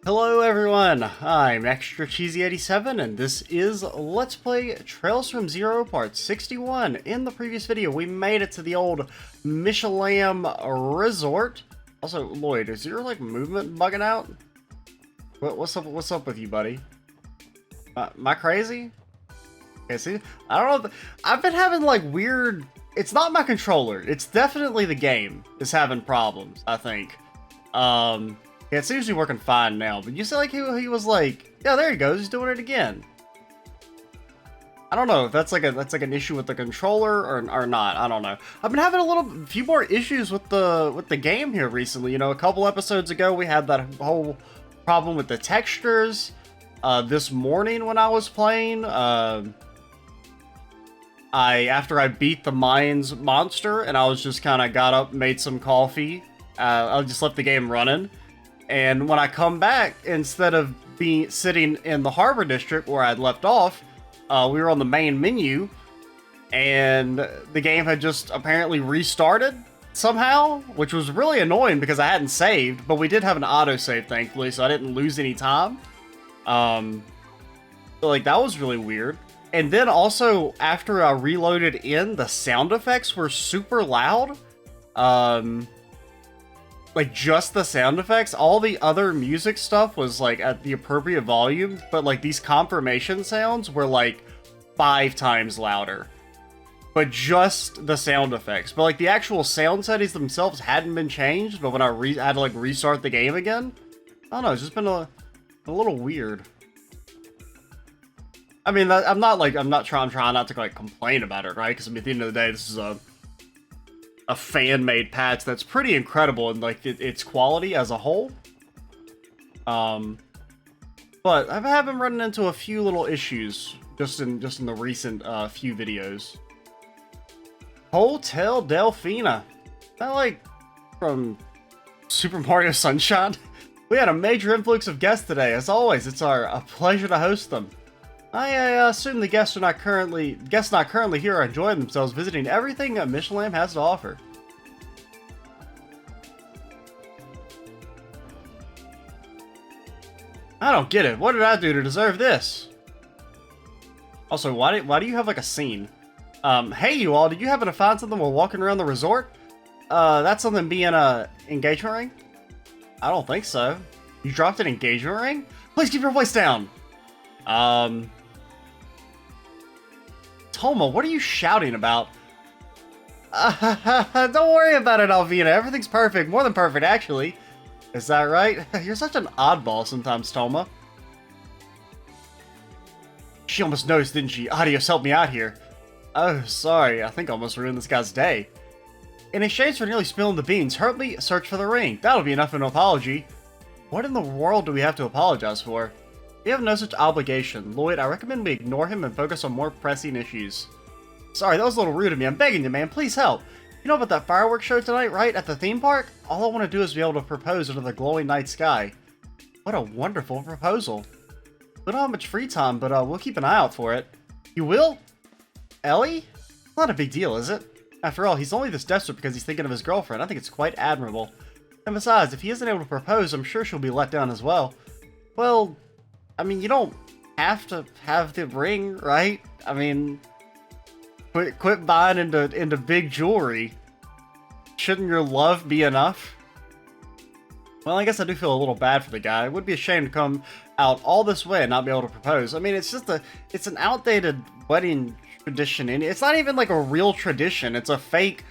Hello everyone, I'm Extra Cheesy 87 and this is Let's Play Trails from Zero Part 61. In the previous video, we made it to the old Mishelam resort. Also, Lloyd, is your movement bugging out? What's up with you, buddy? Am I crazy? Okay, see, I don't know. I've been having weird. It's not my controller. It's definitely the game is having problems, I think. Yeah, it seems to be working fine now, but you said he was yeah, there he goes, he's doing it again. I don't know if that's an issue with the controller or not. I don't know. I've been having a few more issues with the game here recently. You know, a couple episodes ago we had that whole problem with the textures. This morning when I was playing, after I beat the mines monster and I was just kind of got up, made some coffee. I just left the game running. And when I come back, instead of sitting in the harbor district where I'd left off, we were on the main menu, and the game had just apparently restarted somehow, which was really annoying because I hadn't saved, but we did have an autosave, thankfully, so I didn't lose any time. That was really weird. And then also, after I reloaded in, the sound effects were super loud. Just the sound effects. All the other music stuff was at the appropriate volume, but these confirmation sounds were 5 times louder. But just the sound effects. But the actual sound settings themselves hadn't been changed, but when I had to restart the game again, I don't know, it's just been a little weird. I mean, I'm trying not to complain about it, right? Because at the end of the day, this is a fan-made patch that's pretty incredible in its quality as a whole. But I have been running into a few little issues just in the recent few videos. Hotel Delfina. Is that from Super Mario Sunshine? We had a major influx of guests today. As always, it's a pleasure to host them. I assume the guests not currently here are enjoying themselves visiting everything Mishelam has to offer. I don't get it. What did I do to deserve this? Also, why do you have a scene? Hey you all, did you happen to find something while walking around the resort? That's something being a engagement ring? I don't think so. You dropped an engagement ring? Please keep your voice down. Toma, what are you shouting about? Don't worry about it, Alvina. Everything's perfect. More than perfect, actually. Is that right? You're such an oddball sometimes, Toma. She almost noticed, didn't she? Adios, help me out here. Oh, sorry. I think I almost ruined this guy's day. In exchange for nearly spilling the beans, help me search for the ring. That'll be enough of an apology. What in the world do we have to apologize for? We have no such obligation. Lloyd, I recommend we ignore him and focus on more pressing issues. Sorry, that was a little rude of me. I'm begging you, man. Please help. You know about that fireworks show tonight, right? At the theme park? All I want to do is be able to propose under the glowing night sky. What a wonderful proposal. We don't have much free time, but we'll keep an eye out for it. You will? Ellie? Not a big deal, is it? After all, he's only this desperate because he's thinking of his girlfriend. I think it's quite admirable. And besides, if he isn't able to propose, I'm sure she'll be let down as well. Well, I mean, you don't have to have the ring, right? I mean, quit buying into big jewelry. Shouldn't your love be enough? Well, I guess I do feel a little bad for the guy. It would be a shame to come out all this way and not be able to propose. I mean, it's an outdated wedding tradition, and it's not even a real tradition. It's a fake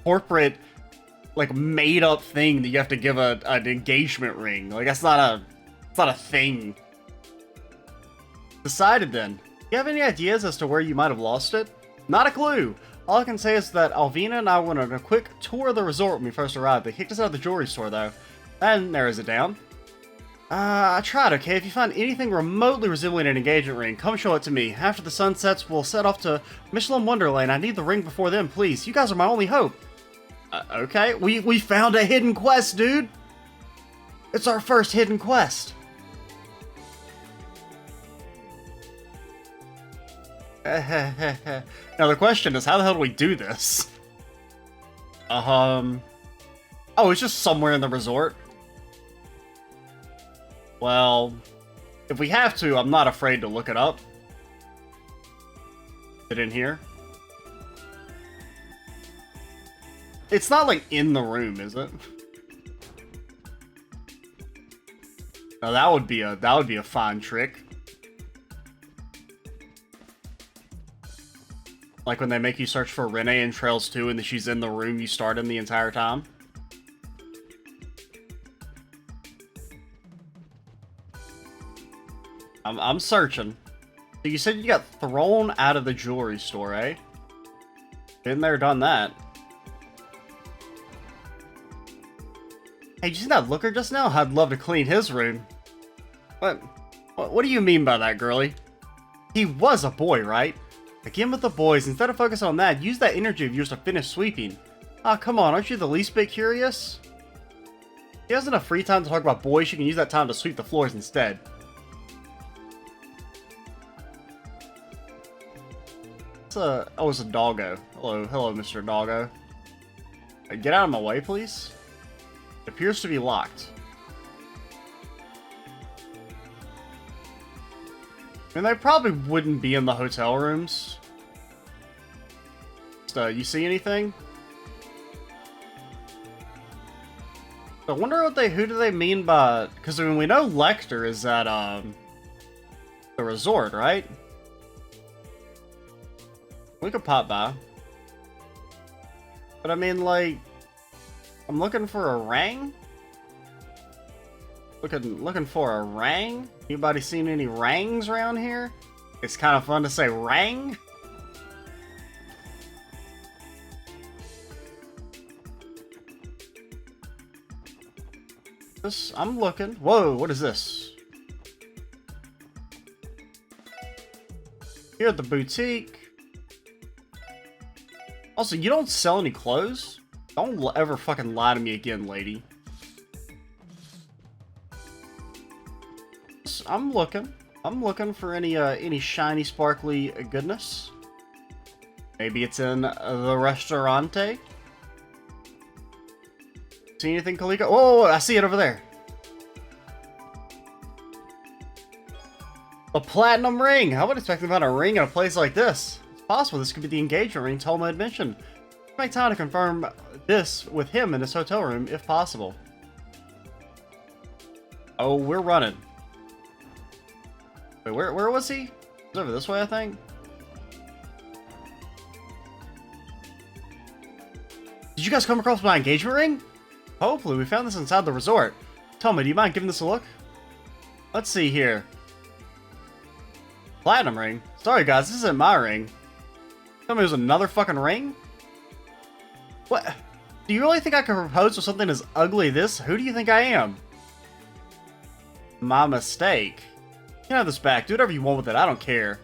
corporate, made up thing that you have to give an engagement ring. It's not a thing. Decided then. Do you have any ideas as to where you might have lost it? Not a clue. All I can say is that Alvina and I went on a quick tour of the resort when we first arrived. They kicked us out of the jewelry store, though. That narrows it down. I tried, okay? If you find anything remotely resembling an engagement ring, come show it to me. After the sun sets, we'll set off to Mishelam Wonderland. I need the ring before then, please. You guys are my only hope. Okay. We found a hidden quest, dude! It's our first hidden quest. Now the question is, how the hell do we do this? Oh, it's just somewhere in the resort. Well, if we have to, I'm not afraid to look it up. Is it in here? It's not like in the room, is it? No, that would be a fine trick. Like when they make you search for Renee in Trails 2 and she's in the room you start in the entire time. I'm searching. So you said you got thrown out of the jewelry store, eh? Been there, done that. Hey, did you see that looker just now? I'd love to clean his room. What do you mean by that, girlie? He was a boy, right? Again with the boys, instead of focusing on that, use that energy of yours to finish sweeping. Ah, come on, aren't you the least bit curious? If she has enough free time to talk about boys, she can use that time to sweep the floors instead. Oh, it's a doggo. Hello, Mr. Doggo. Get out of my way, please. It appears to be locked. I mean, they probably wouldn't be in the hotel rooms. You see anything? I wonder who do they mean by... Because, I mean, we know Lecter is at, the resort, right? We could pop by. But, I mean, like... I'm looking for a ring? Looking for a ring? Anybody seen any rings around here? It's kind of fun to say ring. I'm looking. Whoa, what is this? Here at the boutique. Also, you don't sell any clothes? Don't ever fucking lie to me again, lady. I'm looking for any shiny, sparkly goodness. Maybe it's in the restaurante. See anything, Kaliko? Oh, I see it over there. A platinum ring. I would expect to find a ring in a place like this. It's possible this could be the engagement ring Tolma had mentioned. Make time to confirm this with him in his hotel room, if possible. Oh, we're running. Wait, where was he? He's over this way, I think. Did you guys come across my engagement ring? Hopefully, we found this inside the resort. Tell me, do you mind giving this a look? Let's see here. Platinum ring? Sorry guys, this isn't my ring. Tell me there's another fucking ring? What? Do you really think I could propose with something as ugly as this? Who do you think I am? My mistake. You can have this back. Do whatever you want with it. I don't care.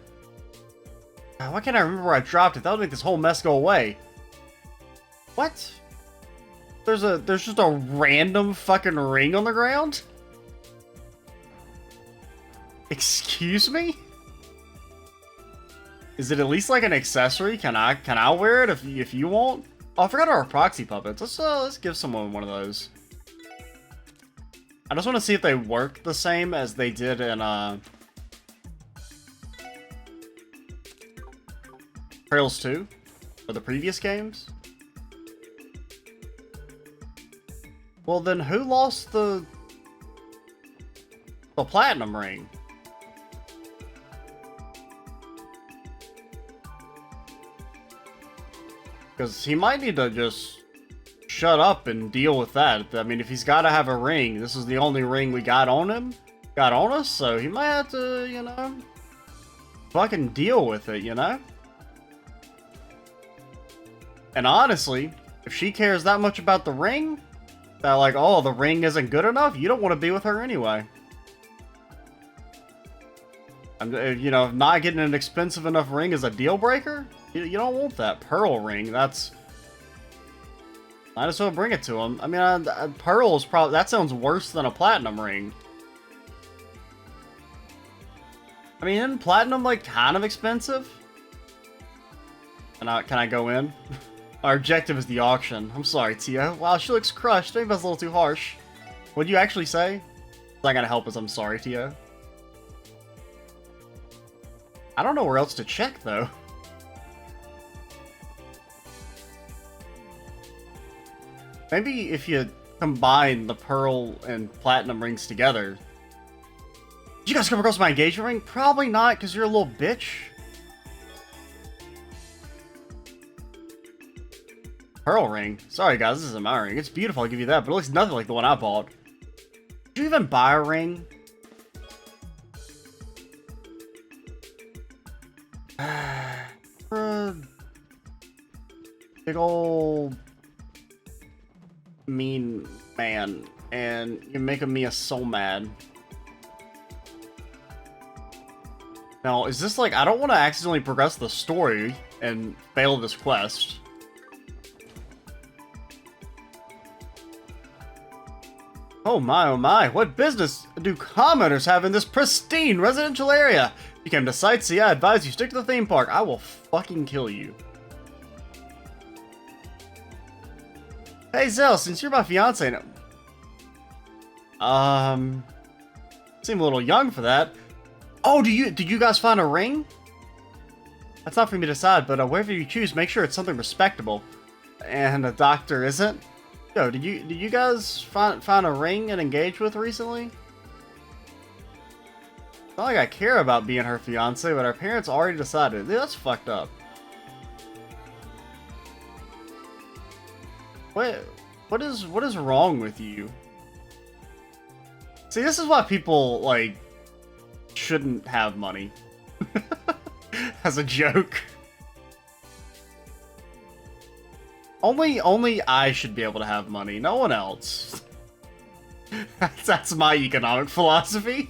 Why can't I remember where I dropped it? That would make this whole mess go away. What? There's just a random fucking ring on the ground? Excuse me? Is it at least like an accessory? Can I wear it if you want? Oh, I forgot our proxy puppets. Let's give someone one of those. I just want to see if they work the same as they did in Trails 2 or the previous games. Well, then who lost the platinum ring? Because he might need to just shut up and deal with that. I mean, if he's got to have a ring, this is the only ring we got on us, so he might have to, you know, fucking deal with it, you know? And honestly, if she cares that much about the ring, that like, oh, the ring isn't good enough, you don't want to be with her anyway. You know, not getting an expensive enough ring is a deal breaker? You don't want that pearl ring. That's... Might as well bring it to him. I mean, pearl is probably... That sounds worse than a platinum ring. I mean, isn't platinum, like, kind of expensive? Can I go in? Our objective is the auction. I'm sorry, Tia. Wow, she looks crushed. Maybe that's a little too harsh. What'd you actually say? not gonna help us. I'm sorry, Tio. I don't know where else to check, though. Maybe if you combine the pearl and platinum rings together. Did you guys come across my engagement ring? Probably not, because you're a little bitch. Pearl ring. Sorry, guys, this isn't my ring. It's beautiful, I'll give you that, but it looks nothing like the one I bought. Did you even buy a ring? Big ol' mean man, and you're making me so mad. Now, is this like, I don't want to accidentally progress the story and fail this quest. Oh my, what business do commoners have in this pristine residential area? If you came to sightsee, I advise you stick to the theme park. I will fucking kill you. Hey Zell, since you're my fiance, seem a little young for that. Oh, did you guys find a ring? That's not for me to decide, but whatever you choose, make sure it's something respectable. And a doctor isn't? Yo, did you guys find a ring and engage with recently? It's not like I care about being her fiance, but our parents already decided. Dude, that's fucked up. What is wrong with you? See, this is why people, like, shouldn't have money. As a joke. Only I should be able to have money, no one else. That's my economic philosophy.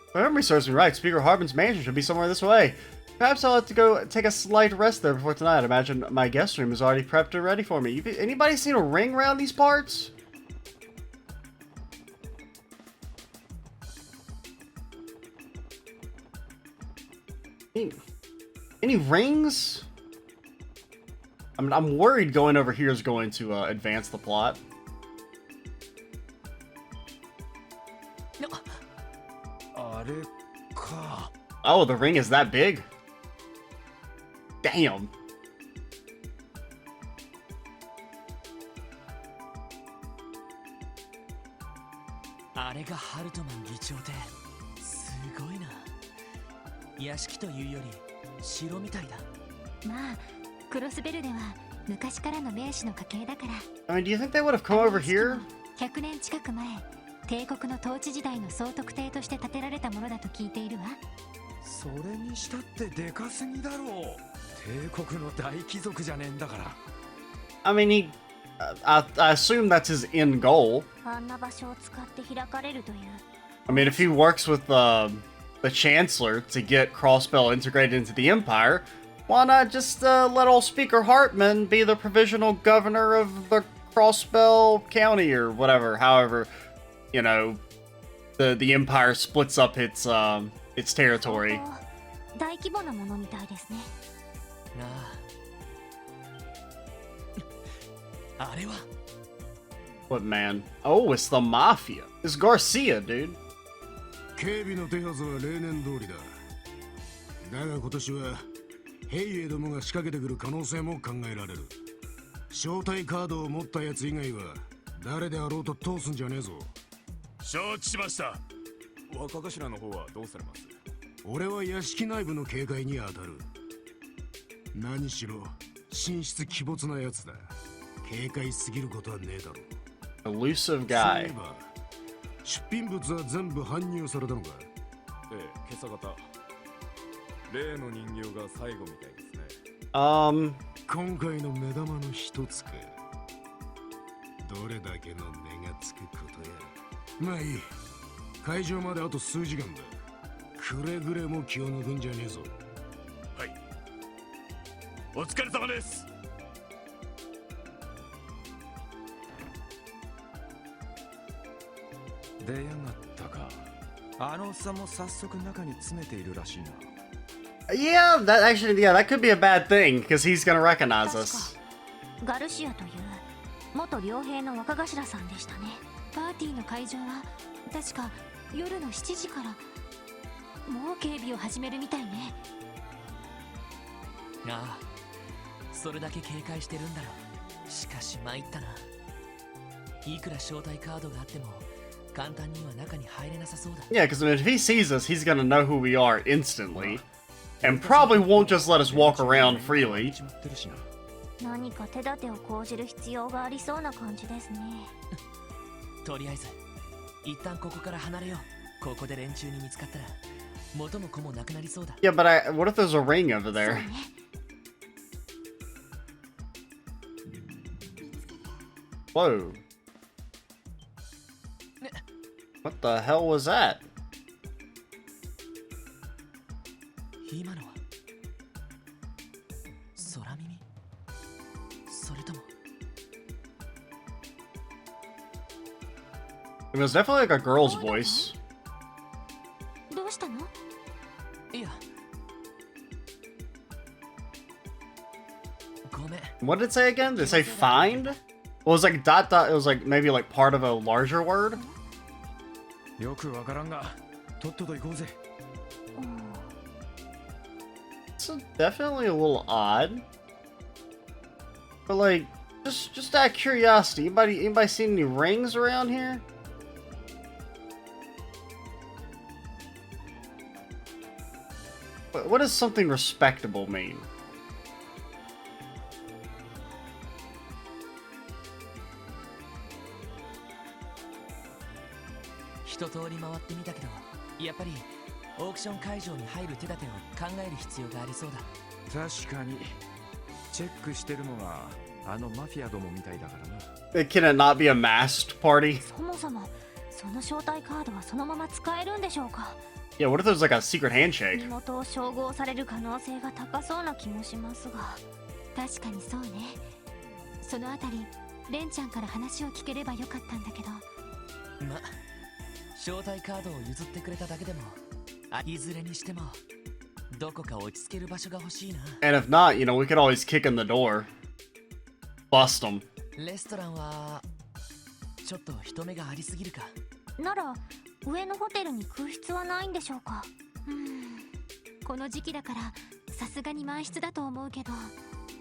If my memory serves me right, Speaker Harbin's mansion should be somewhere this way. Perhaps I'll have to go take a slight rest there before tonight. I imagine my guest room is already prepped and ready for me. Anybody seen a ring around these parts? Any rings? I'm worried going over here is going to advance the plot. Oh, the ring is that big? Damn. I mean, do you think they would have come over here? 100年近く前、帝国の統治時代の総督邸として建てられたものだと聞いているわ。それにしたってでかすぎだろう。帝国の大貴族じゃねえんだから。I mean, I assume that's his end goal. あんな場所を使って開かれるという。I mean, if he works with the Chancellor to get Crossbell integrated into the Empire, why not just let old Speaker Hartman be the provisional governor of the Crossbell County or whatever, however, you know, the Empire splits up its territory. 大規模なものみたいですね。あれは What man? Oh, it's the Mafia. It's Garcia, dude. 警備の手はずは例年通りだ。だが今年は兵衛どもが仕掛けてくる可能性も考えられる。招待カードを持ったやつ以外は誰であろうと通すんじゃねえぞ。承知しました。若頭の方はどうされます？俺は屋敷内部の警戒に当たる。何しろ神出鬼没なやつだ。警戒すぎることはねえだろう。Elusive guy. そういえば出品物は全部搬入されたのか？ええ、今朝方。例の人形が最後みたいですね。今回の目玉の一つか。どれだけの値がつくことや。まあいい。会場まであと数時間だ。くれぐれも気を抜くんじゃねえぞ。はい。お疲れ様です。出やがったか。あのおっさんも早速中に詰めているらしいな。Yeah, that could be a bad thing because he's gonna recognize us. ガルシアという元傭兵の若頭さんでしたね。パーティーの会場は確か夜の7時から。もう警備を始めるみたいね。ああ、それだけ警戒してるんだろう。しかし参ったな。いくら招待カードがあっても簡単には中に入れなさそうだ。 Yeah, because I mean, if he sees us, he's gonna know who we are instantly. And probably won't just let us walk around freely. 何か手立てを講じる必要がありそうな感じですね。とりあえず一旦ここから離れよう。ここで連中に見つかったら元も子もなくなりそうだ。 Yeah, but what if there's a ring over そう there? ね。Whoa. What the hell was that? 今のは空耳？それとも It was definitely like a girl's voice. どうしたの？いや、ごめん。 What did it say again? Did it say find? Well, it was like dot dot. It was like maybe like part of a larger word. よくわからんが、とっとと行こうぜ。It's definitely a little odd. But like, just out of curiosity, anybody seen any rings around here? What does something respectable mean? 一通り回ってみたけど、やっぱりオークション会場に入る手立てを考える必要がありそうだ。確かにチェックしてるのがあのマフィアどもみたいだからな。Can it not be a masked party? そもそもその招待カードはそのまま使えるんでしょうか。 Yeah, what if there's like a secret 身 handshake? 元を照合される可能性が高そうな気もしますが。確かにそうね。そのあたりレンちゃんから話を聞ければよかったんだけど。ま、招待カードを譲ってくれただけでも、いずれにしてもどこか落ち着ける場所が欲しいな。 And if not, you know, we could always kick in the door. Bust them. レストランはちょっと人目がありすぎるか。なら上のホテルに空室はないんでしょうか。この時期だからさすがに満室だと思うけど。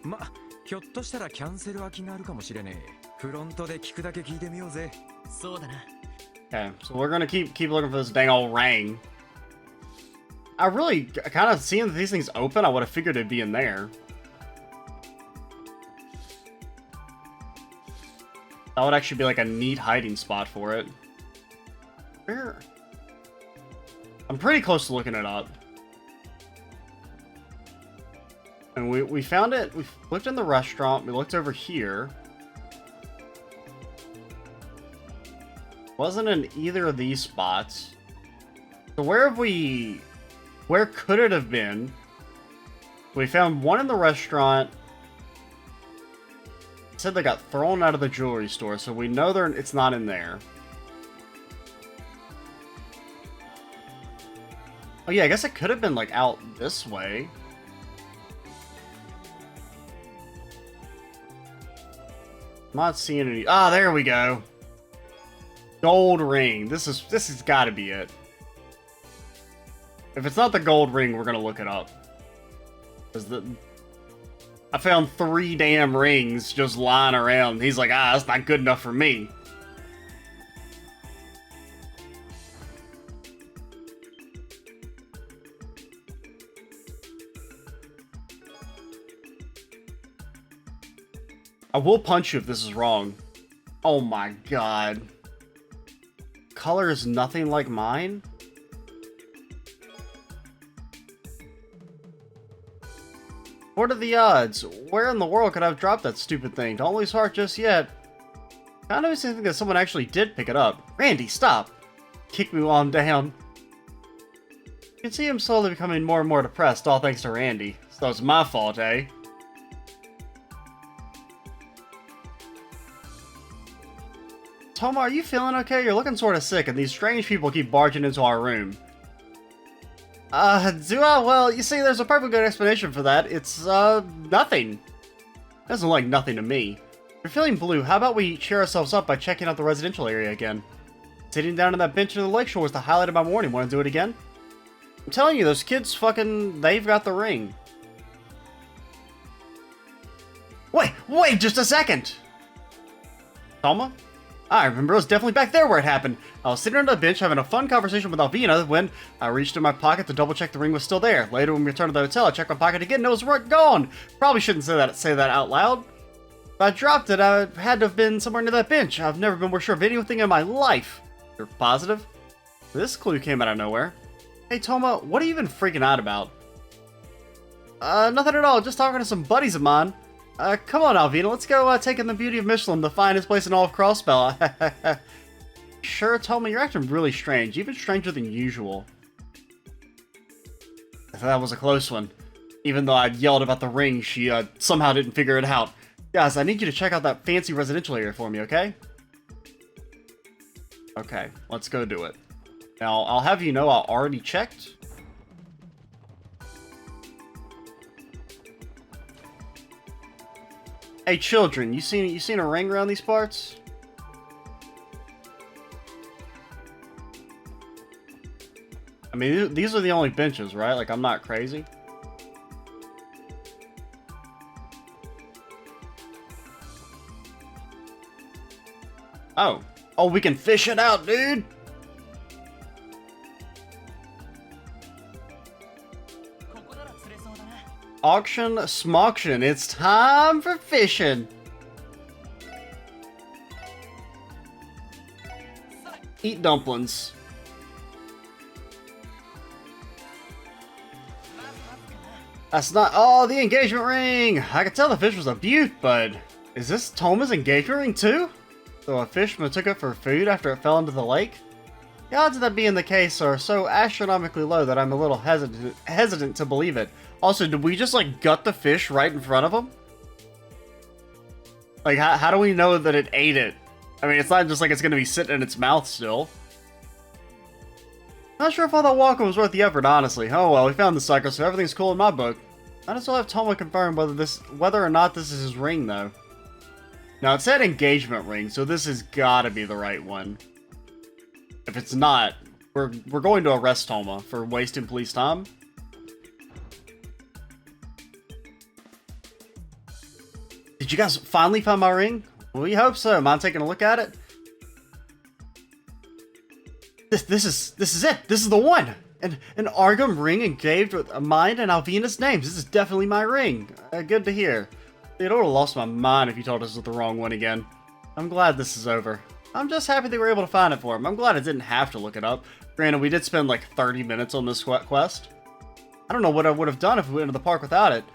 ま、ひょっとしたらキャンセル空きがあるかもしれねえ。フロントで聞くだけ聞いてみようぜ。そうだな。 Okay, so we're gonna keep looking for this dang old ring. I really kind of seeing that these things open. I would have figured it'd be in there. That would actually be like a neat hiding spot for it. Where? I'm pretty close to looking it up. And we found it. We looked in the restaurant. We looked over here. Wasn't in either of these spots. So where could it have been? We found one in the restaurant. It said they got thrown out of the jewelry store, so we know it's not in there. Oh yeah, I guess it could have been like out this way. I'm not seeing any. Ah, there we go. Gold ring. This has got to be it. If it's not the gold ring, we're gonna look it up. I found 3 damn rings just lying around. He's like, that's not good enough for me. I will punch you if this is wrong. Oh my god. Color is nothing like mine? What are the odds? Where in the world could I have dropped that stupid thing? Don't lose heart just yet. Kind of think that someone actually did pick it up. Randy, stop! Kick me while I'm down. You can see him slowly becoming more and more depressed, all thanks to Randy. So it's my fault, eh? Toma, are you feeling okay? You're looking sort of sick, and these strange people keep barging into our room. Do I? Well, you see, there's a perfectly good explanation for that. It's, nothing. Doesn't look like nothing to me. You're feeling blue. How about we cheer ourselves up by checking out the residential area again? Sitting down on that bench near the lakeshore was the highlight of my morning. Want to do it again? I'm telling you, those kids fucking, they've got the ring. Wait just a second! Toma? I remember it was definitely back there where it happened. I was sitting on the bench having a fun conversation with Alvina when I reached in my pocket to double check the ring was still there. Later when we returned to the hotel, I checked my pocket again and it was gone. Probably shouldn't say that out loud. If I dropped it, I had to have been somewhere near that bench. I've never been more sure of anything in my life. You're positive? This clue came out of nowhere. Hey Toma, what are you even freaking out about? Nothing at all, just talking to some buddies of mine. Come on, Alvina, let's go take in the beauty of Mishelam, the finest place in all of Crossspell. Sure, Toma, you're acting really strange, even stranger than usual. That was a close one. Even though I yelled about the ring, she somehow didn't figure it out. Guys, I need you to check out that fancy residential area for me, okay? Okay, let's go do it. Now, I'll have you know I already checked. Hey children, you seen a ring around these parts? I mean, these are the only benches, right? Like, I'm not crazy. Oh, we can fish it out, dude! Auction, smoction, it's time for fishing. Eat dumplings. That's not, oh, the engagement ring. I could tell the fish was a beaut, but is this Toma's engagement ring too? So a fisherman took it for food after it fell into the lake? The odds of that being the case are so astronomically low that I'm a little hesitant to believe it. Also, did we just, like, gut the fish right in front of him? Like, how do we know that it ate it? I mean, it's not just like it's gonna be sitting in its mouth still. Not sure if all that walking was worth the effort, honestly. Oh well, we found the sucker, so everything's cool in my book. I just will have Toma confirm whether or not this is his ring, though. Now, it said engagement ring, so this has gotta be the right one. If it's not, we're going to arrest Toma for wasting police time. Did you guys finally find my ring? We hope so. Mind taking a look at it? This is it. This is the one. An Argum ring engraved with mine and Alvina's names. This is definitely my ring. Good to hear. It would have lost my mind if you told us it was the wrong one again. I'm glad this is over. I'm just happy they were able to find it for him. I'm glad I didn't have to look it up. Granted, we did spend like 30 minutes on this quest. I don't know what I would have done if we went into the park without it.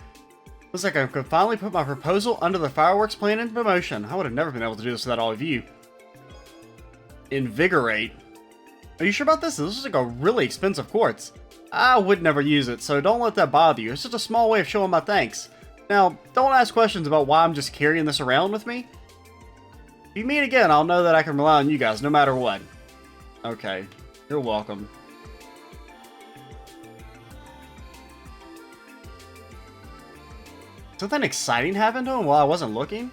Looks like I could finally put my proposal under the fireworks plan into motion. I would have never been able to do this without all of you. Invigorate. Are you sure about this? This is like a really expensive quartz. I would never use it, so don't let that bother you. It's just a small way of showing my thanks. Now, don't ask questions about why I'm just carrying this around with me. If you meet again, I'll know that I can rely on you guys no matter what. Okay, you're welcome. Something exciting happened to him while I wasn't looking?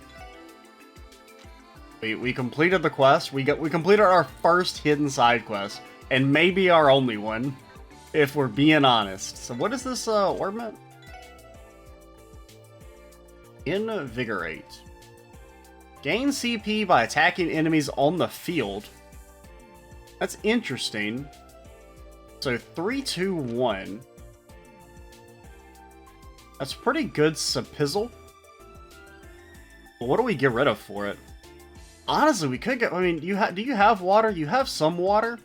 We completed the quest. We completed our first hidden side quest. And maybe our only one. If we're being honest. So what is this ornament? Invigorate. Gain CP by attacking enemies on the field. That's interesting. So 3, 2, 1. That's pretty good Sapizzle. But what do we get rid of for it? Honestly, we could get... I mean, do you have water? You have some water.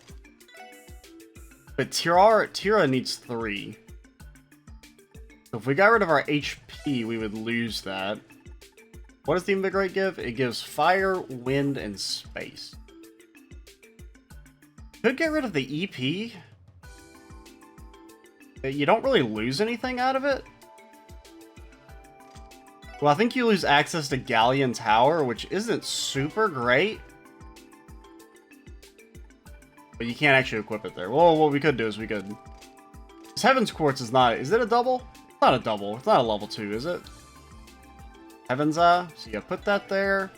But Tira needs 3. So if we got rid of our HP, we would lose that. What does the Invigorate give? It gives fire, wind, and space. Could get rid of the EP. You don't really lose anything out of it. Well, I think you lose access to Galleon Tower, which isn't super great. But you can't actually equip it there. Well, what we could do is we could... This Heaven's Quartz is not... Is it a double? It's not a double. It's not a level 2, is it? Heaven's Eye. So you put that there.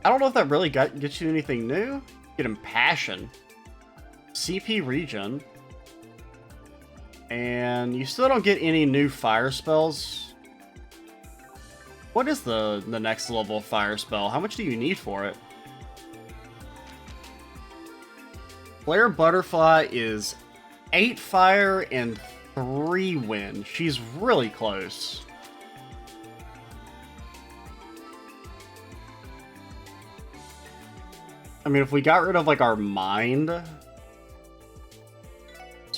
I don't know if that really gets you anything new. Get Impassion. CP regen. And you still don't get any new fire spells. What is the next level fire spell? How much do you need for it? Flare Butterfly is 8 fire and 3 wind. She's really close. I mean, if we got rid of, like, our mind... Is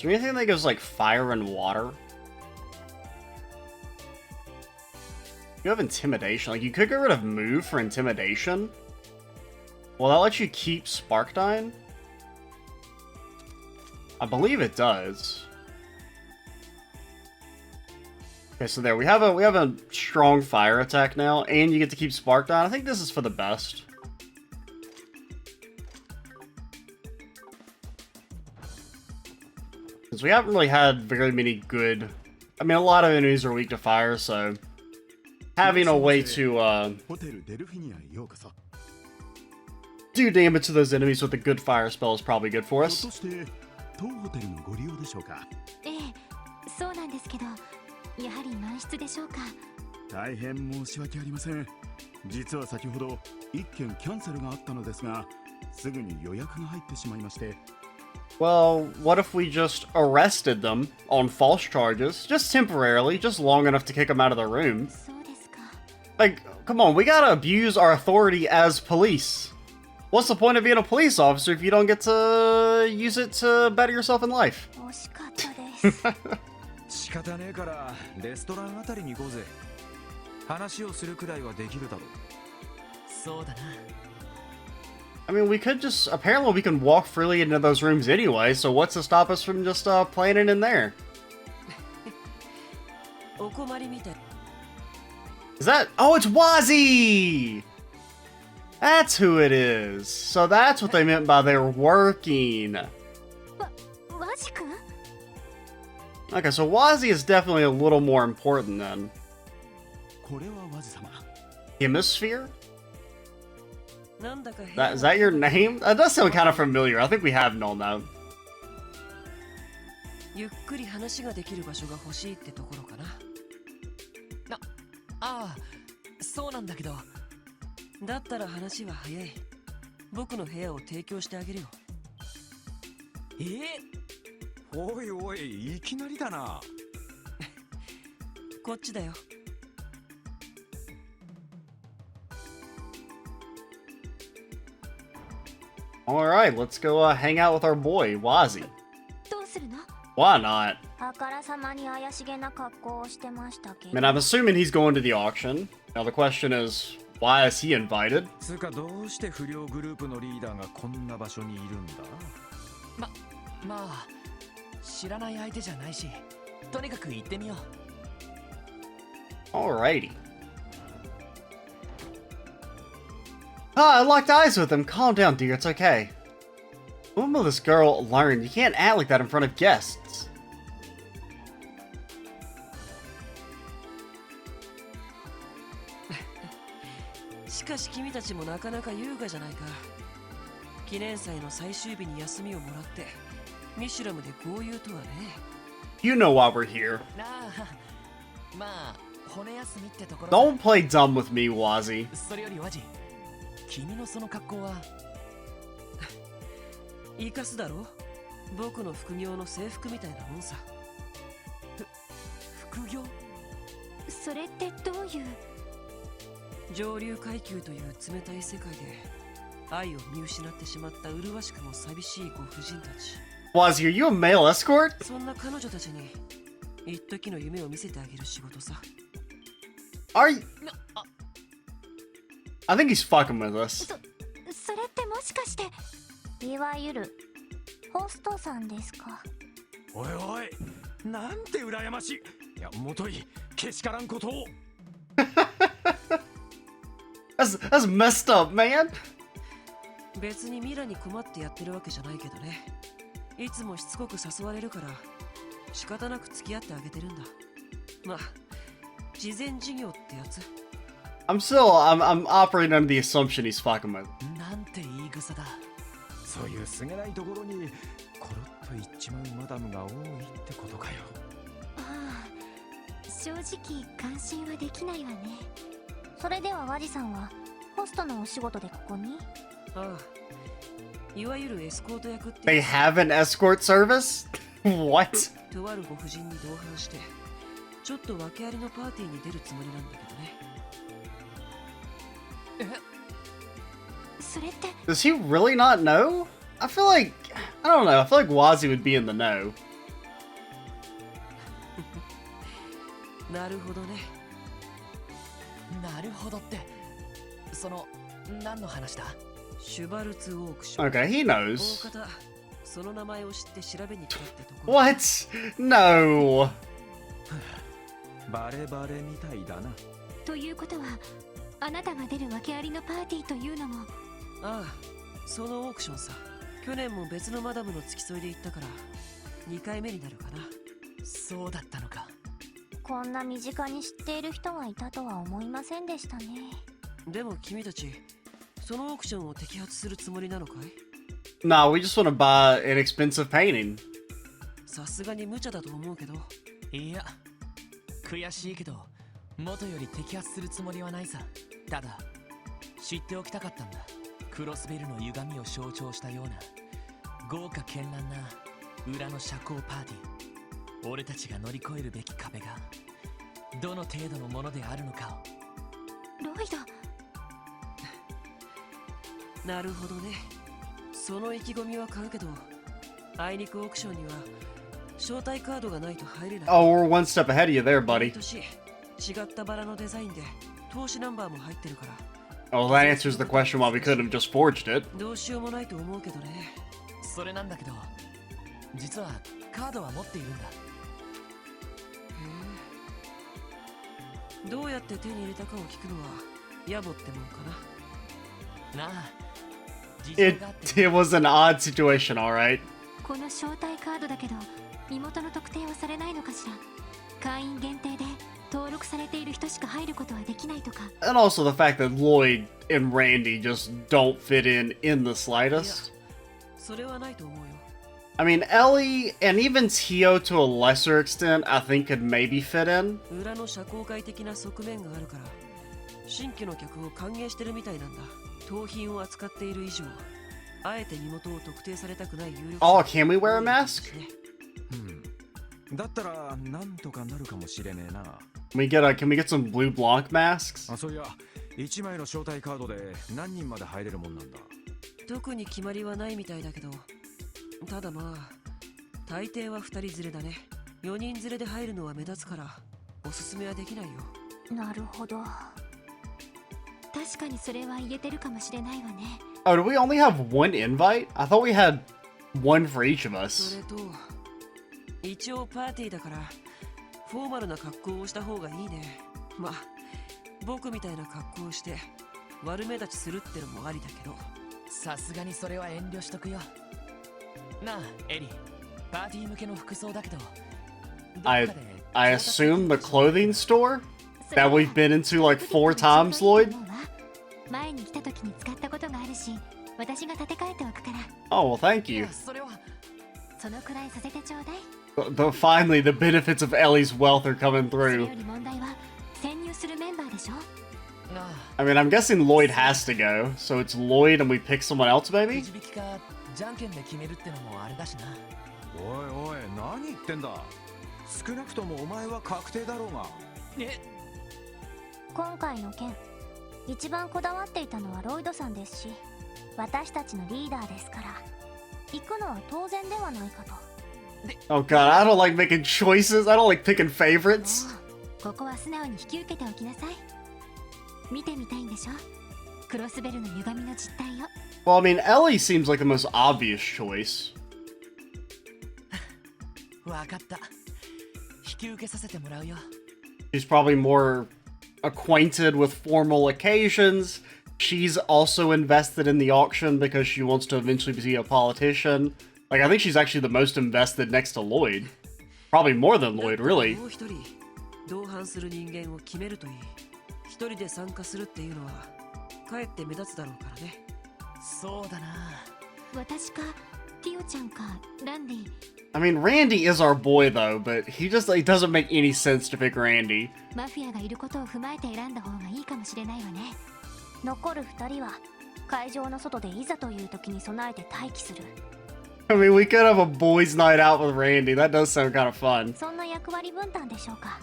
there anything that goes, like, fire and water? You have Intimidation. Like, you could get rid of Move for Intimidation. Well, that lets you keep Sparkdyne? I believe it does. Okay, so there we have a strong fire attack now, and you get to keep Sparkdyne. I think this is for the best. Because we haven't really had very many good... I mean, a lot of enemies are weak to fire, so... Having a way to, do damage to those enemies with a good fire spell is probably good for us. ええ、そうなんですけど、やはり満室でしょうか。大変申し訳ありません。実は先ほど一件キャンセルがあったのですが、すぐに予約が入ってしまいまして。Well, what if we just arrested them on false charges, just temporarily, just long enough to kick them out of the room? そうですか。 Like, come on, we gotta abuse our authority as police. What's the point of being a police officer if you don't get to use it to better yourself in life? 惜しかったです。仕方ねえからレストランあたりに行こうぜ。話をするくらいはできるだろう。そうだな。I mean, we could just... Apparently we can walk freely into those rooms anyway, so what's to stop us from just playing it in there? お困りみたい。 Is that... Oh, it's Wazzy! That's who it is. So that's what they meant by they're working. わじくん？ Okay, so Wazzy is definitely a little more important then. これはワジ様。 Hemisphere? なんだか変 Is that your name? That does sound kind of familiar. I think we have known that. ゆっくり話ができる場所が欲しいってところかな。ああ、そうなんだけど。だったら話は早い。僕の部屋を提供してあげるよ。おいおい、いきなりだな。こっちだよ。Alright, let's go hang out with our boy, Wazzy. どうするの？ Why not? あからさまに怪しげな格好をしてましたけ I ど。 mean, I'm assuming he's going to the auction. Now the question is, why is he invited? つうかどうして不良グループのリーダーがこんな場所にいるんだ？まあ、知らない相手じゃないし、とにかく行ってみよう。 Alrighty. Ah, I locked eyes with him. Calm down, dear. It's okay. When will this girl learn? You can't act like that in front of guests. しかし君たちもなかなか優雅じゃないか。記念祭の最終日に休みをもらって、ミシュラムで豪遊とはね。You know why we're here. なあ、まあ、骨休みってところ。 Don't play dumb with me, Wazzy. それよりワジ、君のその格好は生かすだろ？僕の副業の制服みたいなもんさ。副業？それってどういう？上流階級という冷たい世界で愛を見失ってしまった麗しくも寂しいご婦人たち。 Wazzy, are you a male escort? そんな彼女たちに一時の夢を見せてあげる仕事さ。 Are you... I think he's fucking with us. それってもしかしていわゆるホストさんですか？おいおい、なんて羨ましい。いや、もといけしからんことを。That's messed up, man. 別にミラに困ってやってるわけじゃないけどね。いつもしつこく誘われるから仕方なく付き合ってあげてるんだ。まあ、慈善事業ってやつ。I'm operating under the assumption he's fucking with. なんて言い草だ。そういうすげないところにコロッと言っちまうマダムが多いってことかよ。ああ、正直関心はできないわね。それではワジさんはホストのお仕事でここに？ああ、いわゆるエスコート役って They have an escort service? What? とあるご婦人に同伴してちょっと訳ありのパーティーに出るつもりなんだけどね。それって Does he really not know? I feel like, I don't know, I feel like Wazi would be in the know. なるほどね。なるほどって。その、何の話だ？シュバルツオークション。 Okay, he 大 knows. 方その名前を知って調べに来たってところ。 What? No. バレバレみたいだな。ということはあなたが出る訳ありのパーティーというのも？ああ、そのオークションさ。去年も別のマダムの付き添いで行ったから2回目になるかな。そうだったのか。こんな身近に知っている人がいたとは思いませんでしたね。でも君たちそのオークションを摘発するつもりなのかい？ Nah, we just want to buy an expensive painting. さすがに無茶だと思うけど。いや、悔しいけど、元より摘発するつもりはないさ。ただ、知っておきたかったんだ。クロスベルの歪みを象徴したような、豪華絢爛な裏の社交パーティー。俺たちが乗り越えるべき壁が、どの程度のものであるのかを。ロイド。なるほどね。その意気込みは買うけど、あいにくオークションには招待カードがないと入れない。Oh, we're one step ahead of you there, buddy. 毎年違ったバラのデザインで投資ナンバーも入ってるから。 Oh, that answers the question why we couldn't have just forged it. どうしようもないと思うけどね。それなんだけど、実はカードは持っているんだ。どうやって手に入れたかを聞くのは野暮ってもんかなあ、事 It, 情があって it was an odd situation, alright. この招待カードだけど身元の特定はされないのかしら。会員限定で登録されている人しか入ることはできないとか。 And also the fact that Lloyd and Randy just don't fit in the slightest. な。それはないと思うよ。 I mean, Ellie and even Tio to a lesser extent, I think could maybe fit in. 裏の社交界的な側面があるから新規の客を歓迎してるみたいなんだ。盗品を扱っている以上あえて身元を特定されたくない有力者。 Oh, can we wear a mask? だったらなんとかなるかもしれねえな。 Can we get some blue Blanc masks? あ、そういや、1枚の招待カードで何人まで入れるもんなんだ。特に決まりはないみたいだけど、ただまあ大抵は2人連れだね。4人連れで入るのは目立つからおすすめはできないよ。なるほど。確かにそれは言えてるかもしれないわね。 Oh, do we only have one invite? I thought we had one for each of そ us. れと一応パーティーだからフォーマルな格好をした方がいいね。まあ僕みたいな格好をして悪目立ちするってのもありだけど。さすがにそれは遠慮しとくよ。なあ、エリー、パーティー向けの服装だけど、どっか I で I assume the clothing store that we've been into like 4 times, Lloyd. 前に来た時に使ったことがあるし、私が立て替えておくから。 Oh, well, thank い you. や、それはそのくらいさせてちょうだい。Finally, the benefits of Ellie's wealth are coming それ through. より問題は潜入するメンバーでしょ。なあ、 I mean, I'm guessing Lloyd has to go, so it's Lloyd and we pick someone else, く maybe? じ引きかじゃんけんで決めるってのもあれだしな。おいおい、何言ってんだ。少なくともお前は確定だろうが。え、今回の件、一番こだわっていたのはロイドさんですし、私たちのリーダーですから、行くのは当然ではないかと。 Oh god, I don't like making choices. I don't like picking favorites. もうここは素直に引き受けておきなさい。見てみたいんでしょ、クロスベルの歪みの実態を。 Well, I mean, Ellie seems like the most obvious choice. わかった。引き受けさせてもらうよ。 She's probably more acquainted with formal occasions. She's also invested in the auction because she wants to eventually be a politician. Like, I think she's actually the most invested next to Lloyd. Probably more than Lloyd, really. もう一人同伴する人間を決めるといい。一人で参加するっていうのはかえって目立つだろうからね。そうだな。私かティオちゃんかランディ。 I mean, Randy is our boy though, but he doesn't make any sense to pick Randy. マフィアがいることを踏まえて選んだ方がいいかもしれないわね。残る2人は会場の外でいざという時に備えて待機する。 I mean, we could have a boys' night out with Randy. That does sound kind of fun. そんな役割分担でしょうか。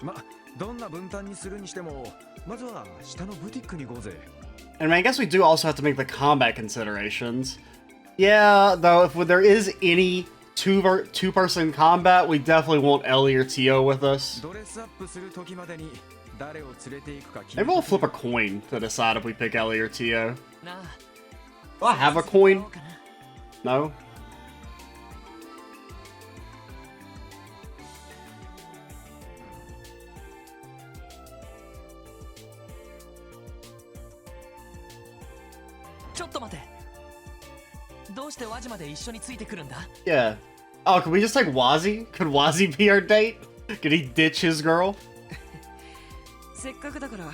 ま、どんな分担にするにしても、まずは下のブティックに行こうぜ。 And I guess we do also have to make the combat considerations. Yeah, though, if there is any two-person combat, we definitely want Ellie or Tio with us. ドレスアップする時までに誰を連れて行くか決め Maybe we'll flip a coin to decide if we pick Ellie or Tio. なあ。 Do I have a coin? どうかな。 No? ちょっと待て。どうしてワジまで一緒についてくるんだ？ Yeah. Oh, can we just take Wazzy? Could Wazzy be our date? Could he ditch his girl? せっかくだから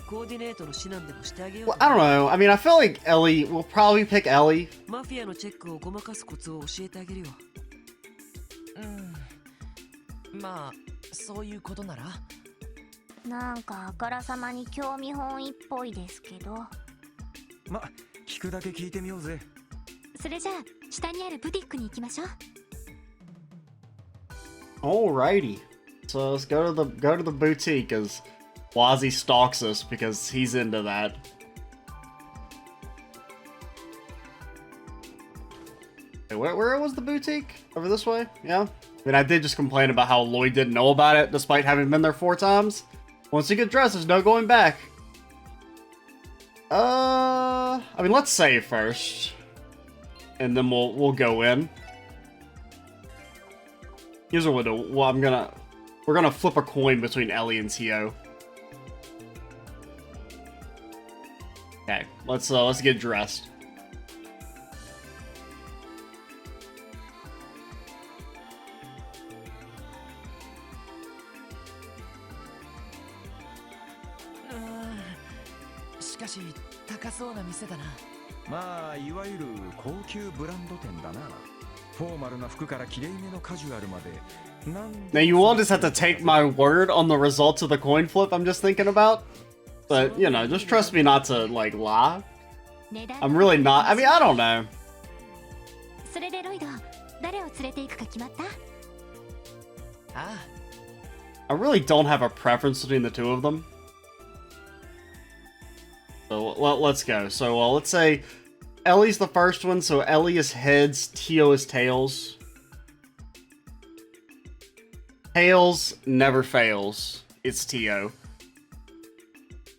コーディネートの指南でもしてあげよう Well, I don't know. I mean, I feel like Ellie, we'll probably pick Ellie. マフィアのチェックをごまかすコツを教えてあげるよ。まあ、そういうことなら。なんかあからさまに興味本位っぽいですけど。ま、聞くだけ聞いてみようぜ。それじゃあ下にあるブティックに行きましょう。 Alrighty. So let's go to the boutique as Wazzy stalks us because he's into that. Hey, where was the boutique? Over this way? Yeah? I mean, I did just complain about how Lloyd didn't know about it despite having been there 4 times. Once you get dressed, there's no going back. I mean, let's save first. And then we'll go in. Here's what we'll do. Well, we're gonna flip a coin between Ellie and Tio. Okay, let's get dressed. しかし高そうな店だな。まあ、いわゆる高級ブランド店だな。フォーマルな服からきれいめのカジュアルまで。Now you will just have to take my word on the results of the coin flip I'm just thinking about. But, you know, just trust me not to, like, lie. I'm really not. I mean, I don't know. それでロイド、誰を連れて行くか決まった？ああ。 I really don't have a preference between the two of them. So let's go. So let's say Ellie's the first one. So Ellie is heads, Tio is tails. Tails never fails. It's Tio.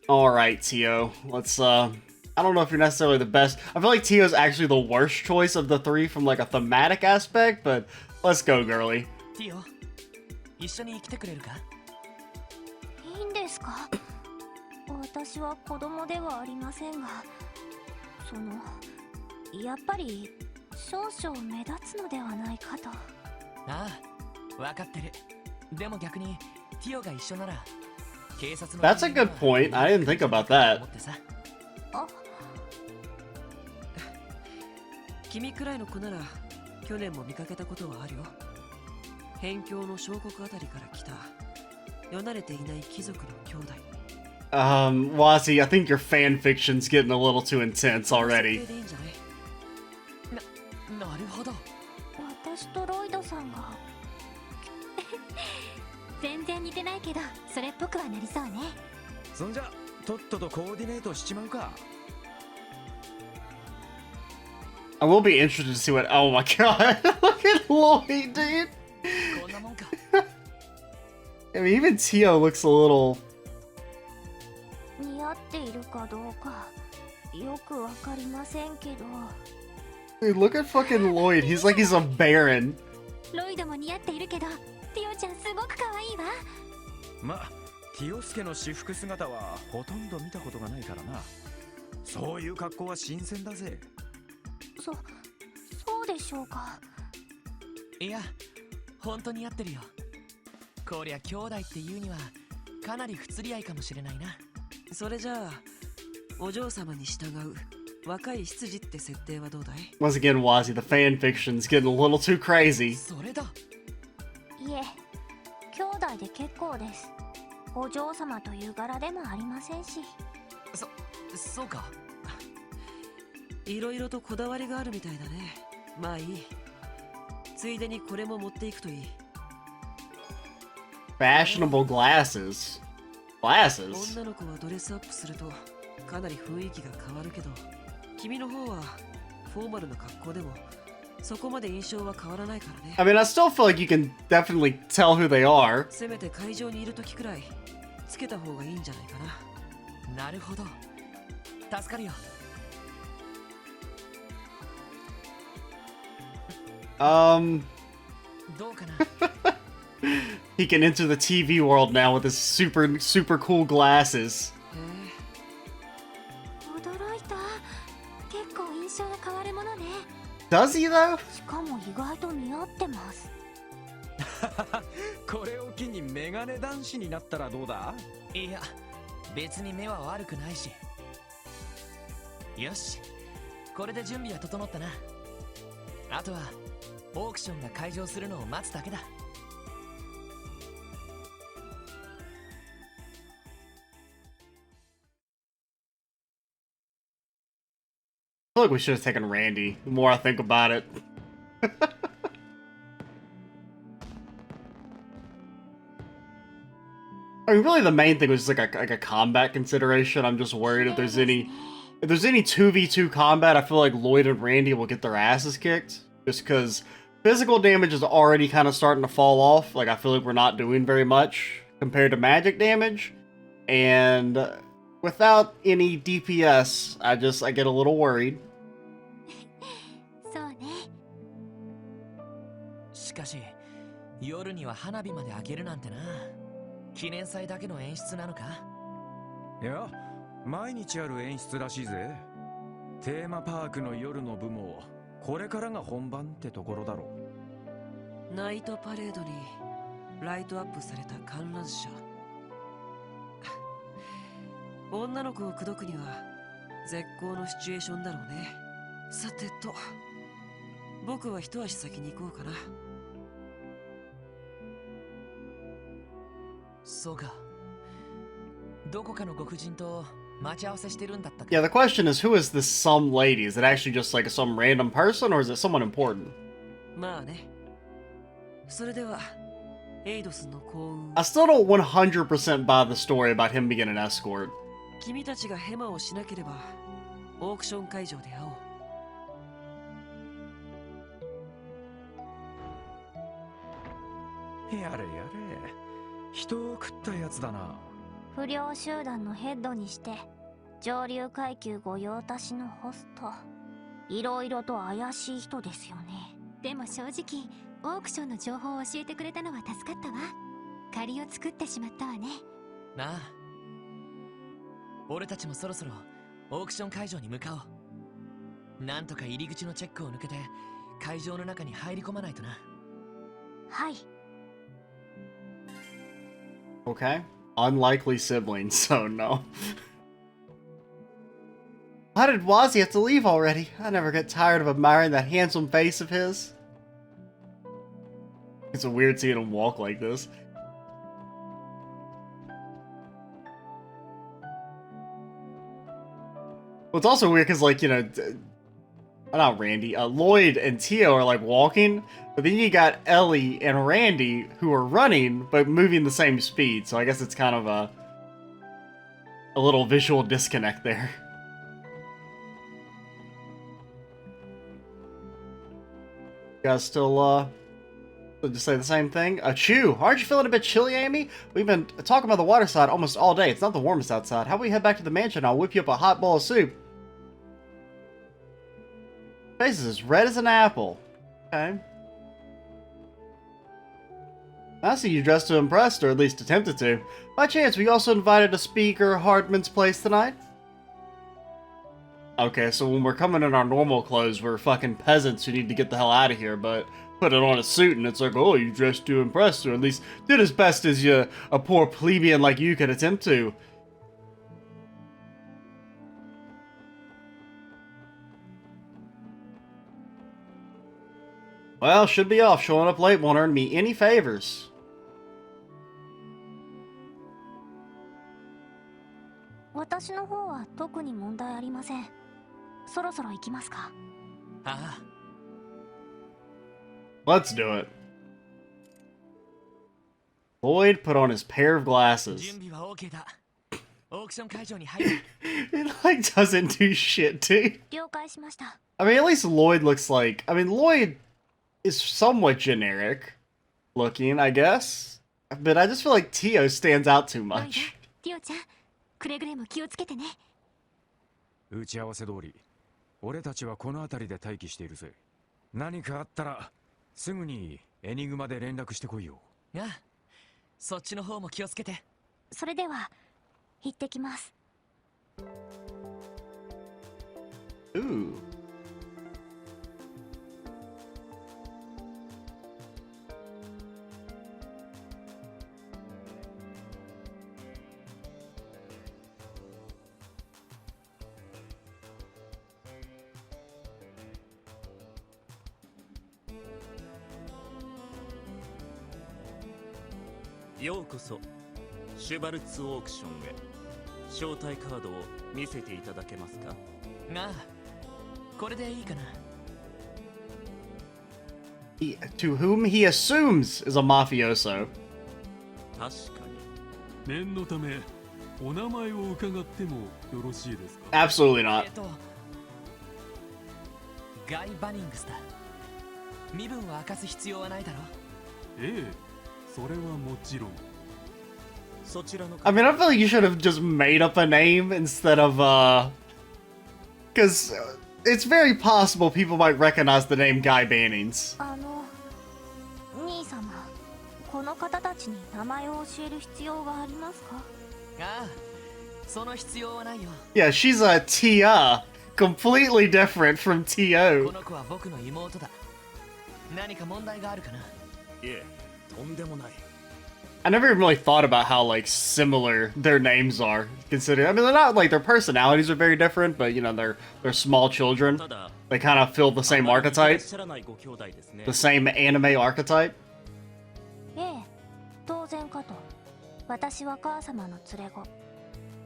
All right, Tio. Let's. I don't know if you're necessarily the best. I feel like Tio's actually the worst choice of the 3 from like a thematic aspect. But let's go, girly. ティオ、一緒に来てくれるか？いいんですか？私は子供ではありませんが、やっぱり少々目立つのではないかと。ああ、わかってる。でも逆にティオが一緒なら警察の。 That's a good point. I didn't think about that. あ、君くらいの子なら去年も見かけたことはあるよ。辺境の小国あたりから来たよなれていない貴族の兄弟。Wazzy, I think your fan fiction's getting a little too intense already. なるほど。私とロイドさんが全然似てないけど、それっぽくはなりそうね。そんじゃとっととコーディネートしちまうか。 I will be interested to see what. Oh my god! Look at Lloyd, dude. こんなもんか。I mean, even Tio looks a little. 似合っているかどうかよくわかりませんけど。 Dude, look at fucking Lloyd. He's like he's a baron. ロイドも似合っているけど、ティオちゃんすごく可愛いわ。ま、ティオスケの私服姿はほとんど見たことがないからな。そういう格好は新鮮だぜ。そうでしょうか。いや、本当に合ってるよ。こりゃ兄弟っていうにはかなり不釣り合いかもしれないな。それじゃあお嬢様に従う若い執事って設定はどうだい？ Once again, Wazzy, the fan fiction's getting a little too crazy. それだ。いえ、兄弟で結構です。お嬢様という柄でもありませんし。そうか。いろいろとこだわりがあるみたいだね。まあいい。ついでにこれも持っていくといい。Fashionable glasses. Glasses? 女の子はドレスアップするとかなり雰囲気が変わるけど、君の方はフォーマルな格好でもそこまで印象は変わらないからね。I mean, I still feel like you can definitely tell who they are. せめて会場にいる時くらいつけた方がいいんじゃないかな。なるほど。助かるよ。どうかな。He can enter the TV world now with his super cool glasses. 驚いた。結構印象が変わるものね。Does he though? しかも意外と似合ってます。これを機にメガネ男子になったらどうだ？いや、別に目は悪くないし。よし、これで準備は整ったな。あとはオークションが開場するのを待つだけだ。I feel like we should have taken Randy, the more I think about it. I mean, really the main thing was just like a combat consideration. I'm just worried if there's any 2v2 combat, I feel like Lloyd and Randy will get their asses kicked. Just because physical damage is already kind of starting to fall off. Like, I feel like we're not doing very much compared to magic damage. And without any DPS, I get a little worried. そうね。しかし、夜には花火まで上げるなんてな。記念祭だけの演出なのか？いや、毎日ある演出らしいぜ。テーマパークの夜の部もこれからが本番ってところだろう。ナイトパレードにライトアップされた観覧車。女の子を口説くには絶好のシチュエーションだろうね。さてと、僕は一足先に行こうかな。そうか。どこかのご婦人と待ち合わせしてるんだったか。Yeah, the question is, who is this some lady? Is it actually just like some random person, or is it someone important? まあね。それでは、エイドスの幸運。I still don't 100% buy the story about him being an escort. 君たちがヘマをしなければ、オークション会場で会おう。やれやれ。人を食ったやつだな。不良集団のヘッドにして上流階級御用達のホスト。いろいろと怪しい人ですよね。でも正直オークションの情報を教えてくれたのは助かったわ。借りを作ってしまったわね。なあ、俺たちもそろそろオークション会場に向かおう。なんとか入り口のチェックを抜けて会場の中に入り込まないとな。はい。Okay. Unlikely siblings, so no. Why did Wazzy have to leave already? I never get tired of admiring that handsome face of his. It's a weird seeing him walk like this. Well, it's also weird because, like, you know, not Randy, Lloyd and Tio are, like, walking, but then you got Ellie and Randy who are running, but moving the same speed, so I guess it's kind of a little visual disconnect there. You guys still, just say the same thing? Chew, aren't you feeling a bit chilly, Amy? We've been talking about the water side almost all day. It's not the warmest outside. How about we head back to the mansion? I'll whip you up a hot bowl of soup. Face is as red as an apple. Okay. I see you dressed to impress, or at least attempted to. By chance, we also invited a speaker Hardman's place tonight? Okay, so when we're coming in our normal clothes, we're fucking peasants who need to get the hell out of here, but put it on a suit and it's like, oh, you dressed to impress, or at least did as best as a poor plebeian like you could attempt to. Well, should be off. Showing up late won't earn me any favors. 私の方は特に問題ありません。そろそろ行きますか。ああ、 Let's do it. Lloyd put on his pair of glasses. 準備は OK だ。オークション会場に入る。It like doesn't do shit, dude. 了解しました。 I mean, at least Lloyd looks like... I mean, Lloyd is somewhat generic looking, I guess. But I just feel like Tio stands out too ロイド、 much. ティオちゃん、くれぐれも気をつけてね。打ち合わせ通り俺たちはこの辺りで待機しているぜ。何かあったらすぐにエニグマで連絡してこいよ。ああ、そっちの方も気をつけて。それでは、行ってきます。 Ooh. Welcome ようこそシュバルツオークションへ。招待カードを見せていただけますか？ああ、これでいいかな。To whom he assumes is a mafioso. 確かに。念のためお名前を伺ってもよろしいですか？ Absolutely not. ガイ・バニングスだ。身分を明かす必要はないだろ。ええ、それはもちろん。 そちらの I mean, I feel like you should have just made up a name instead of, because it's very possible people might recognize the name Guy Bannings. 兄様、この方たちに名前を教える必要がありますか？ああ、その必要はないよ。 Yeah, she's a Tia. Completely different from こ T.O. の子は僕の妹だ。何か問題があるかな？いえ、とんでもない。 I never even really thought about how, like, similar their names are. Considering, I mean, they're not, like, their personalities are very different, but, you know, they're small children. ただ、 They kind of fill the same あまりいらっ archetype. しゃらないご兄弟ですね。 The same anime archetype. ええ、当然かと。私は母様の連れ子。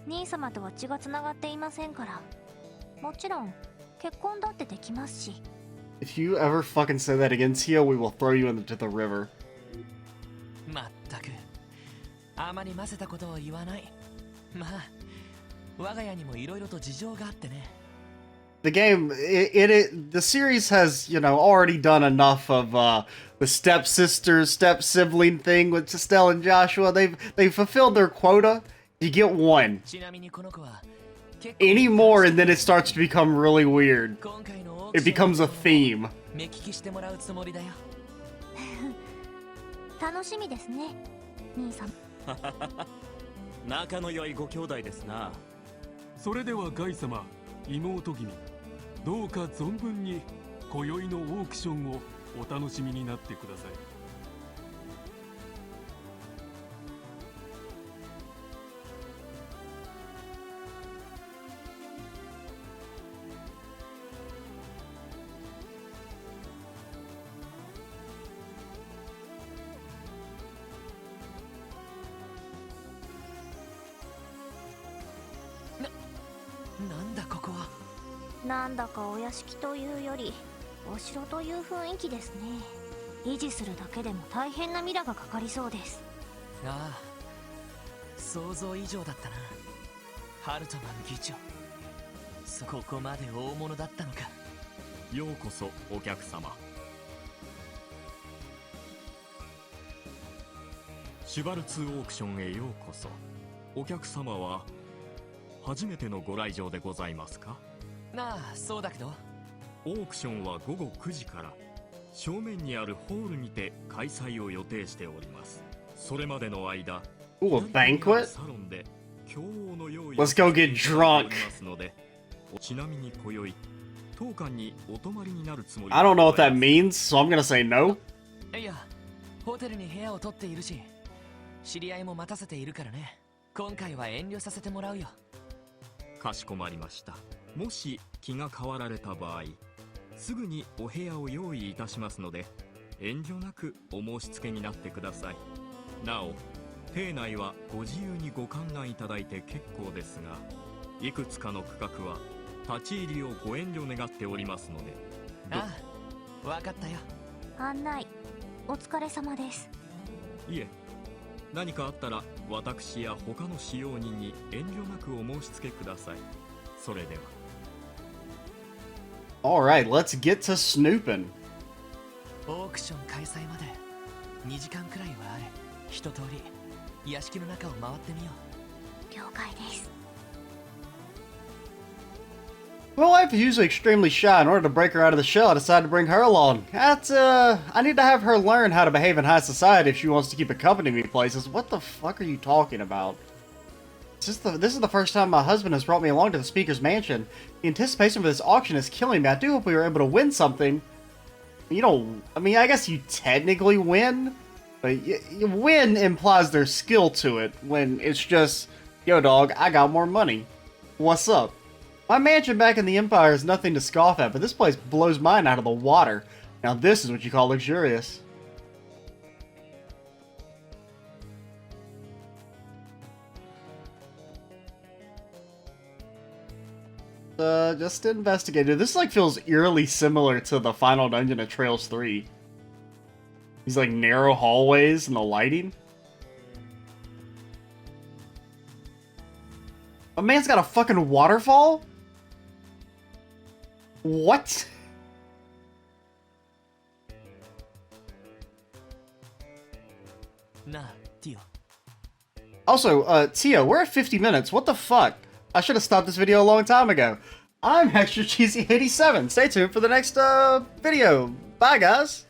兄様とは血がつながっていませんから。もちろん、結婚だってできますし。 If you ever fucking say that again, Tio, we will throw you into the river. まったく、あまり混ぜたことを言わない。まあ、我が家にもいろいろと事情があってね。 The game, the series has, you know, already done enough of the stepsister, step sibling thing with Estelle and Joshua. They've fulfilled their quota. You get one. ちなみにこの子は結構 Any more, and then it starts to become really weird. 今回のオーク It ション becomes a theme. 目利きしてもらうつもりだよ。楽しみですね、兄様。仲の良いご兄弟ですな。それではガイ様、妹君、どうか存分に今宵のオークションをお楽しみになってください。 なんだここは。なんだかお屋敷というよりお城という雰囲気ですね。維持するだけでも大変なミラがかかりそうです。ああ、想像以上だったな。ハルトマン議長、ここまで大物だったのか。ようこそお客様。シュバルツオークションへようこそ。お客様は初めてのご来場でございますか？ああ、そうだけど。オークションは午後9時から正面にあるホールにて開催を予定しております。それまでの間、 Ooh, a banquet? サロンで共王の用意 Let's go get drunk. ますので、ちなみに今宵当館にお泊まりになるつもり。 I don't know what that means, so I'm gonna say no. いや、ホテルに部屋を取っているし、知り合いも待たせているからね。今回は遠慮させてもらうよ。かしこまりました。もし気が変わられた場合、すぐにお部屋を用意いたしますので、遠慮なくお申し付けになってください。なお、邸内はご自由にご観覧いただいて結構ですが、いくつかの区画は立ち入りをご遠慮願っておりますので。ああ、わかったよ。案内お疲れ様です。いえ、何かあったら私や他の使用人に遠慮なくお申し付けください。それでは。Alright, let's get to snooping. オークション開催まで2時間くらいはある。一通り屋敷の中を回ってみよ了解です。My wife is usually extremely shy. In order to break her out of the shell, I decided to bring her along. I need to have her learn how to behave in high society if she wants to keep accompanying me places. What the fuck are you talking about? This is the first time my husband has brought me along to the speaker's mansion. The anticipation for this auction is killing me. I do hope we were able to win something. You don't... I mean, I guess you technically win, but win implies there's skill to it, when it's just, yo dog, I got more money. What's up? My mansion back in the Empire is nothing to scoff at, but this place blows mine out of the water. Now this is what you call luxurious. Just investigated. This like feels eerily similar to the final dungeon of Trails 3. These like narrow hallways and the lighting. A man's got a fucking waterfall? What?う。なあ、ティオ。Also, Tio, we're at 50 minutes. What the fuck? I should have stopped this video a long time ago. I'm Extra Cheesy 87. Stay tuned for the next video. Bye, guys.